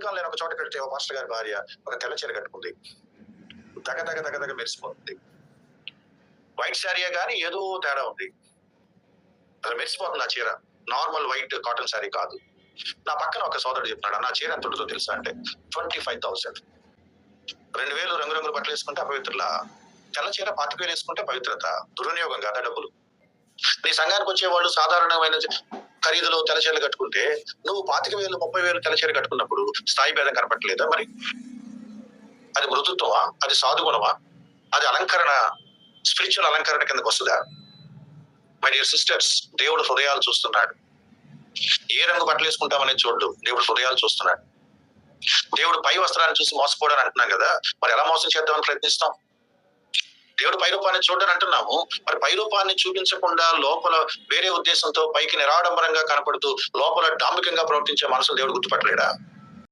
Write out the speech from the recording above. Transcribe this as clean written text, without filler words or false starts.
పేదరికం లేని ఒక చోట కడితే ఒక మాస్టర్ గారి భార్య ఒక తెల్ల చీర కట్టుకుంది, దగ దగ దగ దగ మెరిసిపోతుంది. వైట్ శారీయే కానీ ఏదో తేడా ఉంది, అది మెరిసిపోతుంది ఆ చీర. నార్మల్ వైట్ కాటన్ శారీ కాదు. నా పక్కన ఒక సోదరుడు చెప్తున్నాడు, నా చీర ఎంత ఉంటుందో తెలుసా అంటే 25,000. 2,000 రంగురంగులు బట్టలు వేసుకుంటే అపవిత్రులా, తెల్ల చీర 25,000 వేసుకుంటే పవిత్రత. దుర్వినియోగం కాదా డబ్బులు? నీ సంఘానికి వచ్చే వాళ్ళు సాధారణమైన ఖరీదులో తెల్ల చీరలు కట్టుకుంటే నువ్వు 25,000 30,000 తెల్ల చీర కట్టుకున్నప్పుడు స్థాయి భేదం కనపట్టలేదా? మరి అది మృదుత్వమా? అది సాధుగుణమా? అది అలంకరణ, స్పిరిచువల్ అలంకరణ కిందకు వస్తుందా? మై డియర్ సిస్టర్స్, దేవుడు హృదయాలు చూస్తున్నాడు. ఏ రంగు బట్టలు వేసుకుంటామనేది చూడు, దేవుడు హృదయాలు చూస్తున్నాడు. దేవుడు పై వస్త్రాన్ని చూసి మోసపోవడానికి అంటున్నాం కదా, మరి ఎలా మోసం చేద్దామని ప్రయత్నిస్తాం? దేవుడు పై రూపాన్ని చూడని అంటున్నాము, మరి పై రూపాన్ని చూపించకుండా లోపల వేరే ఉద్దేశంతో పైకి నిరాడంబరంగా కనపడుతూ లోపల డాంబికంగా ప్రవర్తించే మనసులు దేవుడు గుర్తుపట్టలేడా?